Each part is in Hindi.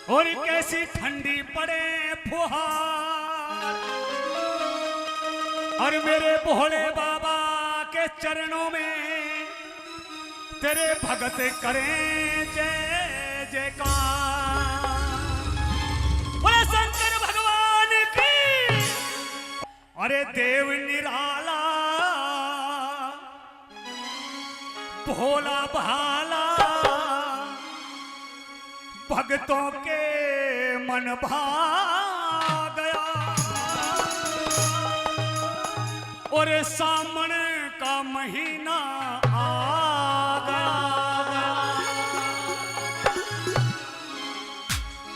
और कैसी ठंडी पड़े फुहार, और मेरे भोले बाबा के चरणों में तेरे भगत करें जय जयकार। बोले शंकर भगवान की। अरे देव निराला भोला भाला, भक्तों के मन भा गया। और सावन का महीना आ गया।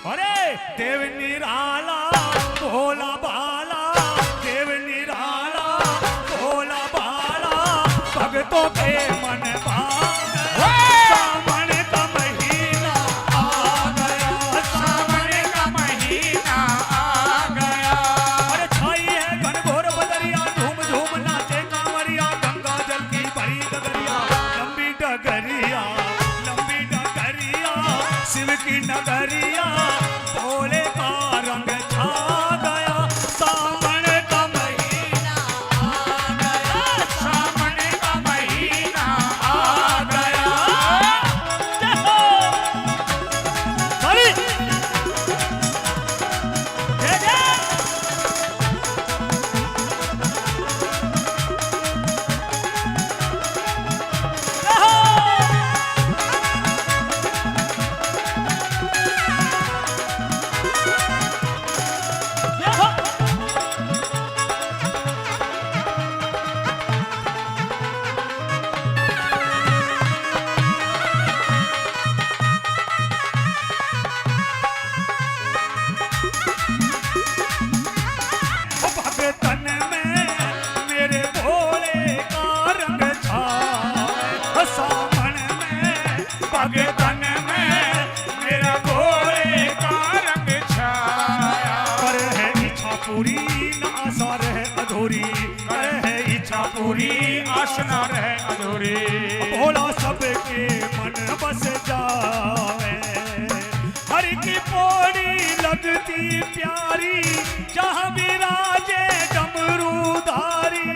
अरे देव निराला भोला भाला, देव निराला भोला भाला, भक्तों के मन भा गया। सावन का महीना आ गया, सावन का महीना आ गया। अरे छाई है घनघोर बदरिया, झूम झूम नाचे कांवरिया, गंगा जल की भरी डगरिया, लंबी डगरिया, लंबी डगरिया, शिव की नगरिया, भोले का रंग छा गया। सावन का महीना आ गया, सावन का महीना आ गया। जय हो। सारी। जय जय। जय हो। जय हो। भगतन में मेरे भोले का रंग छाए, सावन में भगतन में मेरे भोले का रंग छाया। कर है इच्छा पूरी ना आशा रहे अधूरी, कर है इच्छा पूरी आशा ना रहे अधूरी। भोला सबके मन बस जावे, हर की पौड़ी लगती प्यारी, जहाँ विराजे डमरूधारी।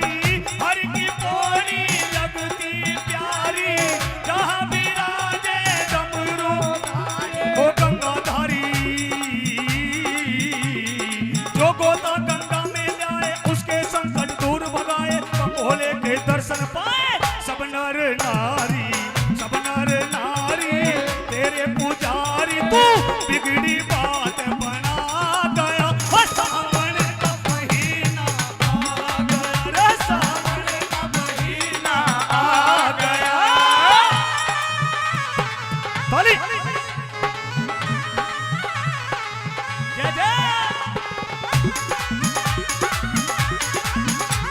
हर की पौड़ी लगती प्यारी, जहाँ विराजे डमरूधारी। वो गंगाधारी जो गोता गंगा में जाए, उसके संकट दूर भगाए, भोले के दर्शन पाए सब नर नारी, सब नर नारी। तेरे पुजारी तू बिगड़ी बात बना गया। सावन का महीना आ गया, रे सावन का महीना आ गया। ताली। जय जय।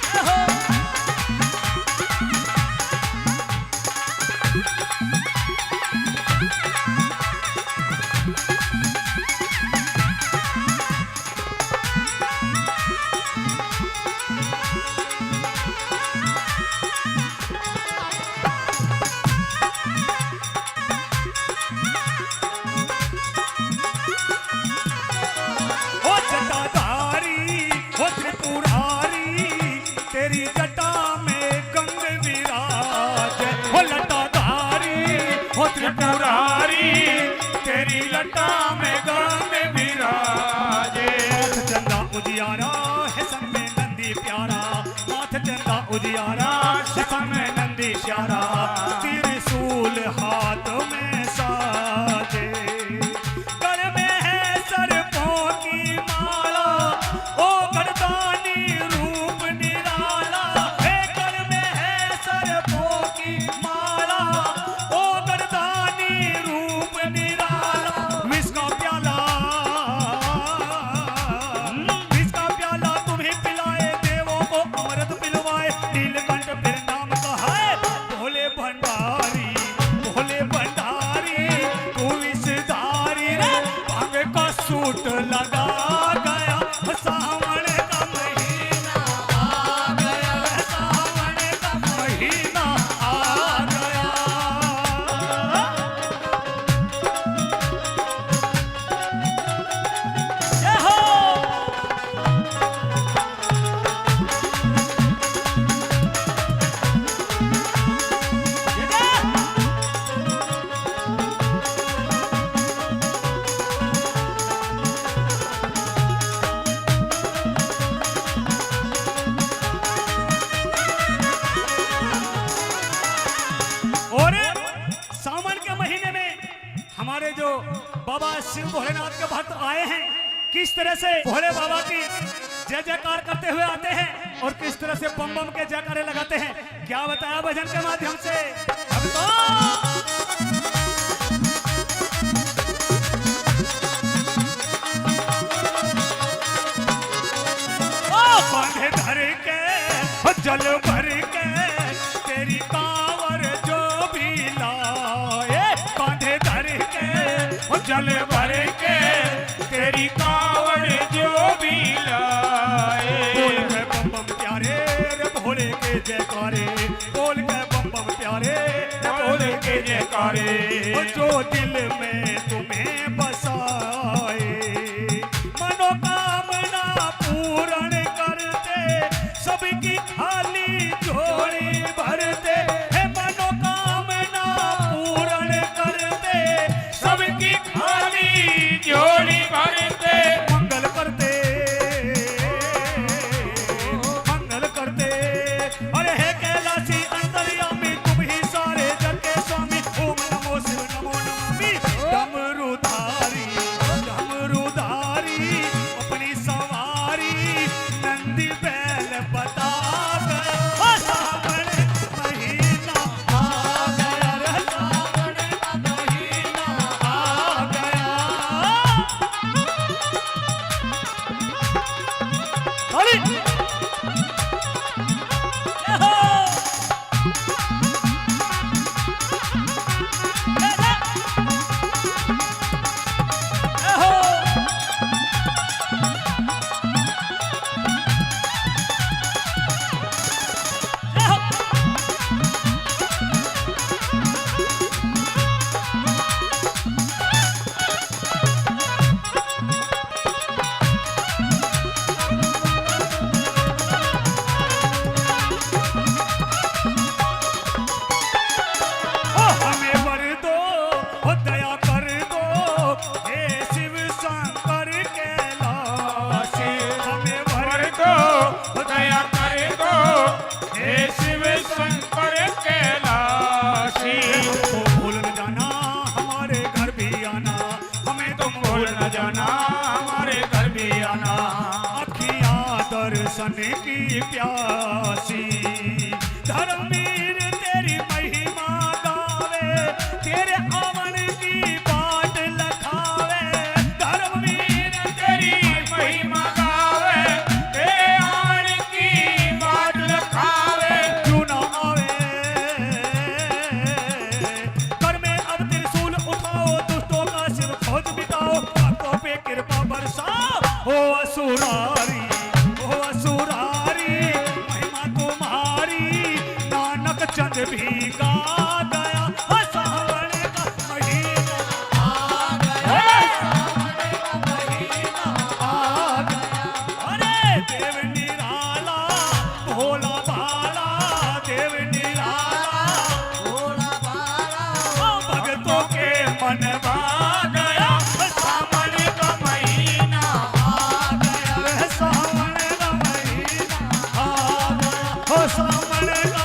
जय हो। ओ जटाधारी, ओ त्रिपुरारी, तेरी जटा में गंग विराजे। ओ लटाधारी, ओ त्रिपुरारी, तेरी लटा में गंग विराजे। माथ चंदा उजियारा है संग में नंदी प्यारा, माथ चंदा उजियारा है संग में नंदी प्यारा। त्रिशूल हाथ में साजे, गल में है सर्पों की माला, ओ गर्दानी रूप निराला। हे गल में है सर्पों की माला, ओ गर्दानी रूप निराला। विष का प्याला, विष का प्याला तुम्हें पिलाए, देवों को अमृत पिलवाए। नीलकंठ फिर नाम कहा है, भोले भंडारी, भोले भंडारी। बाबा शिव भोलेनाथ के भक्त आए हैं, किस तरह से भोले बाबा की जय जयकार करते हुए आते हैं और किस तरह से बम बम के जयकारे लगाते हैं, क्या बताया भजन के माध्यम से। अब तो बांधे धर के जल भर के तेरी कांवर जो भी लाए, बांधे धर के जल भर के तेरी कांवर जो भी लाए। बोल के बम बम प्यारे रे भोले के जयकारे, बोल के बम बम प्यारे रे भोले के जयकारे। जो दिल में तुम्हें बसाए मनोकामना पूर्ण करते, सबकी खाली झोली भरते है, मनोकामना पूर्ण करते, सबकी खाली झोली भरते। मंगल करते, मंगल करते, अरे हे कैलाशी अंतर्यामी तुम ही सारे जग के स्वामी। ओम नमो शिव नमो नमामि। डमरूधारी डमरूधारी अपनी सवारी नंदी बैल बता गया, सावन महीना आ गया रे, सावन महीना आ गया। अरे ये हो ले ले ये हो ये हो। ओ हमें वर दो, ओ दया कर दो, हे शिव शंकर कैलाशी। हमें वर दो, ओ दया कर दो, हे शिव शंकर कैलाशी। तुमको भूल न जाना हमारे घर भी आना, हमें तुम भूल न जाना हमारे घर भी आना। अखियां दर्शन की प्यासी, धर्मवीर तेरी महिमा गावे, तेरे आवन की बाट लखावे। धर्मवीर तेरी महिमा गावे, तेरे आवन की बाट लखावे। क्यों ना आवे कर में अब त्रिशूल उठाओ, दुष्टों का सिर खोज मिटाओ, भक्तों पे कृपा बरसाओ। ओ असुरारी, ओ असुरारी महिमा तुम्हारी, नानक चंद भी गा गया। ओ सावन का महीना आ गया, सावन का महीना आ गया। अरे देव निराला भोला भाला, देव निराला भोला भाला, ओ भक्तों के मन भा गया। सावन का महीना आ गया, सावन का महीना आ गया, सावन का